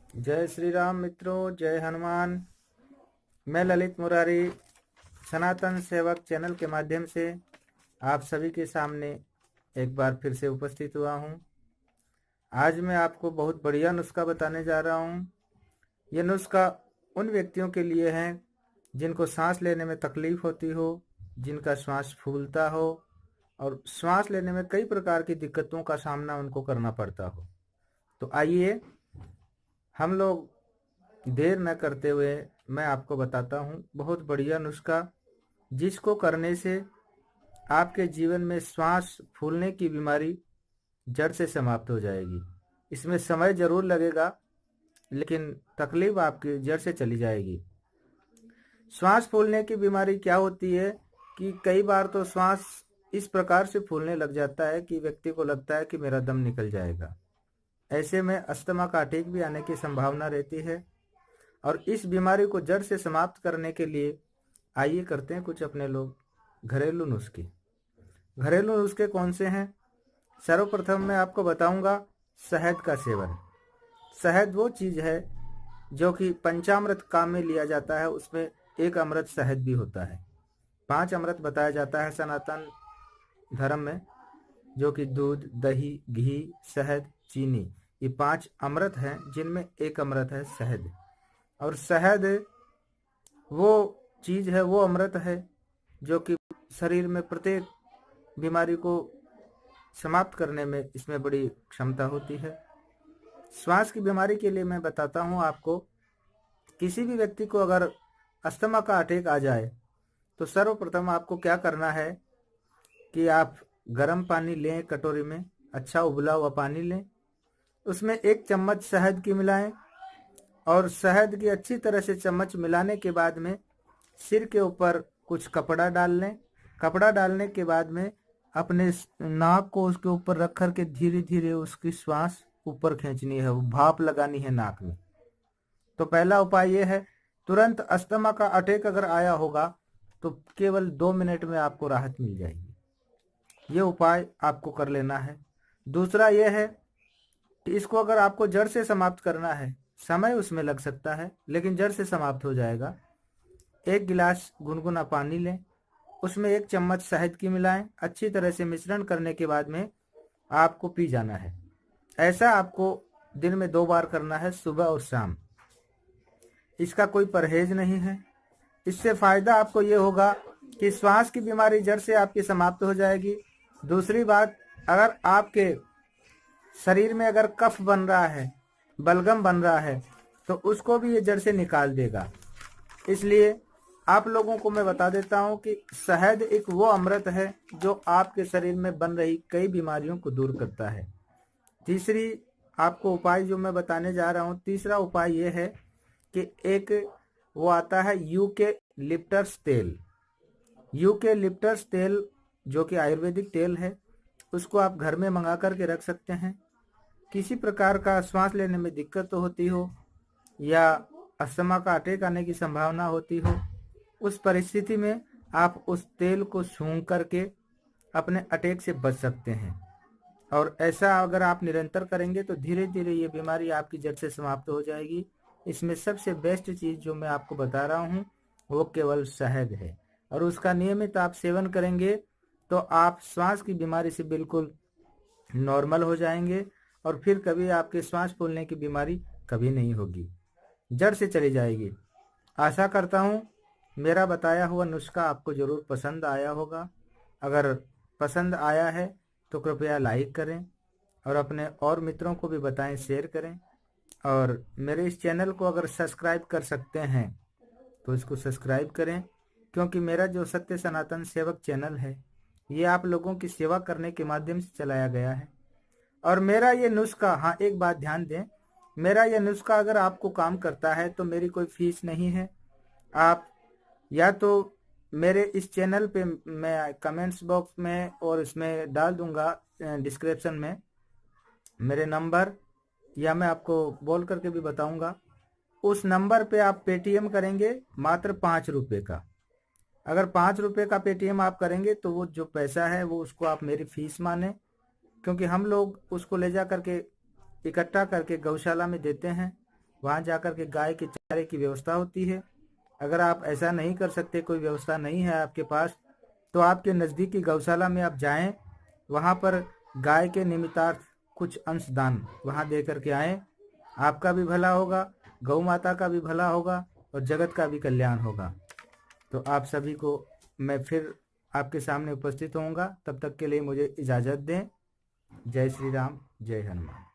जय श्री राम मित्रों, जय हनुमान। मैं ललित मुरारी सनातन सेवक चैनल के माध्यम से आप सभी के सामने एक बार फिर से उपस्थित हुआ हूं। आज मैं आपको बहुत बढ़िया नुस्खा बताने जा रहा हूं। यह नुस्खा उन व्यक्तियों के लिए है जिनको सांस लेने में तकलीफ होती हो, जिनका श्वास फूलता हो और श्वास लेने में कई प्रकार की दिक्कतों का सामना उनको करना पड़ता हो। तो आइए हम लोग देर न करते हुए मैं आपको बताता हूँ बहुत बढ़िया नुस्खा, जिसको करने से आपके जीवन में श्वास फूलने की बीमारी जड़ से समाप्त हो जाएगी। इसमें समय जरूर लगेगा, लेकिन तकलीफ आपकी जड़ से चली जाएगी। श्वास फूलने की बीमारी क्या होती है कि कई बार तो श्वास इस प्रकार से फूलने लग जाता है कि व्यक्ति को लगता है कि मेरा दम निकल जाएगा। ऐसे में अस्थमा का अटैक भी आने की संभावना रहती है। और इस बीमारी को जड़ से समाप्त करने के लिए आइए करते हैं कुछ अपने लोग घरेलू नुस्खे। घरेलू नुस्खे कौन से हैं? सर्वप्रथम मैं आपको बताऊंगा शहद का सेवन। शहद वो चीज़ है जो कि पंचामृत काम में लिया जाता है, उसमें एक अमृत शहद भी होता है। 5 अमृत बताया जाता है सनातन धर्म में, जो कि दूध, दही, घी, शहद, चीनी, ये 5 अमृत हैं, जिनमें एक अमृत है शहद। और शहद वो चीज़ है, वो अमृत है जो कि शरीर में प्रत्येक बीमारी को समाप्त करने में इसमें बड़ी क्षमता होती है। श्वास की बीमारी के लिए मैं बताता हूँ आपको, किसी भी व्यक्ति को अगर अस्थमा का अटैक आ जाए तो सर्वप्रथम आपको क्या करना है कि आप गर्म पानी लें, कटोरी में अच्छा उबला हुआ पानी लें, उसमें 1 चम्मच शहद की मिलाएं और शहद की अच्छी तरह से चम्मच मिलाने के बाद में सिर के ऊपर कुछ कपड़ा डाल लें। कपड़ा डालने के बाद में अपने नाक को उसके ऊपर रख कर के धीरे धीरे उसकी श्वास ऊपर खींचनी है, भाप लगानी है नाक में। तो पहला उपाय ये है। तुरंत अस्थमा का अटैक अगर आया होगा तो केवल 2 मिनट में आपको राहत मिल जाएगी। ये उपाय आपको कर लेना है। दूसरा ये है कि इसको अगर आपको जड़ से समाप्त करना है, समय उसमें लग सकता है लेकिन जड़ से समाप्त हो जाएगा। 1 गिलास गुनगुना पानी लें, उसमें 1 चम्मच शहद की मिलाएं, अच्छी तरह से मिश्रण करने के बाद में आपको पी जाना है। ऐसा आपको दिन में 2 बार करना है, सुबह और शाम। इसका कोई परहेज नहीं है। इससे फायदा आपको ये होगा कि श्वास की बीमारी जड़ से आपकी समाप्त हो जाएगी। दूसरी बात, अगर आपके शरीर में अगर कफ बन रहा है, बलगम बन रहा है, तो उसको भी ये जड़ से निकाल देगा। इसलिए आप लोगों को मैं बता देता हूं कि शहद एक वो अमृत है जो आपके शरीर में बन रही कई बीमारियों को दूर करता है। तीसरी आपको उपाय जो मैं बताने जा रहा हूं, तीसरा उपाय ये है कि एक वो आता है यूके लिप्टस तेल। यूके लिप्टस तेल जो कि आयुर्वेदिक तेल है, उसको आप घर में मंगा करके रख सकते हैं। किसी प्रकार का श्वास लेने में दिक्कत होती हो या अस्थमा का अटैक आने की संभावना होती हो, उस परिस्थिति में आप उस तेल को सूंघ करके अपने अटैक से बच सकते हैं। और ऐसा अगर आप निरंतर करेंगे तो धीरे धीरे ये बीमारी आपकी जड़ से समाप्त हो जाएगी। इसमें सबसे बेस्ट चीज़ जो मैं आपको बता रहा हूँ वो केवल शहद है, और उसका नियमित आप सेवन करेंगे तो आप श्वास की बीमारी से बिल्कुल नॉर्मल हो जाएंगे और फिर कभी आपके श्वास फूलने की बीमारी कभी नहीं होगी, जड़ से चली जाएगी। आशा करता हूँ मेरा बताया हुआ नुस्खा आपको ज़रूर पसंद आया होगा। अगर पसंद आया है तो कृपया लाइक करें और अपने और मित्रों को भी बताएं, शेयर करें। और मेरे इस चैनल को अगर सब्सक्राइब कर सकते हैं तो इसको सब्सक्राइब करें, क्योंकि मेरा जो सत्य सनातन सेवक चैनल है ये आप लोगों की सेवा करने के माध्यम से चलाया गया है। और मेरा ये नुस्खा, हाँ एक बात ध्यान दें, मेरा ये नुस्खा अगर आपको काम करता है तो मेरी कोई फीस नहीं है। आप या तो मेरे इस चैनल पे मैं कमेंट्स बॉक्स में और इसमें डाल दूंगा डिस्क्रिप्शन में मेरे नंबर, या मैं आपको बोल करके भी बताऊंगा। उस नंबर पे आप पेटीएम करेंगे मात्र 5 रुपये का। अगर 5 रुपये का पेटीएम आप करेंगे तो वो जो पैसा है वो उसको आप मेरी फीस माने, क्योंकि हम लोग उसको ले जा करके इकट्ठा करके गौशाला में देते हैं। वहाँ जाकर के गाय के चारे की व्यवस्था होती है। अगर आप ऐसा नहीं कर सकते, कोई व्यवस्था नहीं है आपके पास, तो आपके नज़दीकी गौशाला में आप जाएं, वहाँ पर गाय के निमित्तार्थ कुछ अंश दान वहाँ दे करके आएँ। आपका भी भला होगा, गौ माता का भी भला होगा और जगत का भी कल्याण होगा। तो आप सभी को मैं फिर आपके सामने उपस्थित होऊंगा, तब तक के लिए मुझे इजाज़त दें। जय श्री राम, जय हनुमान।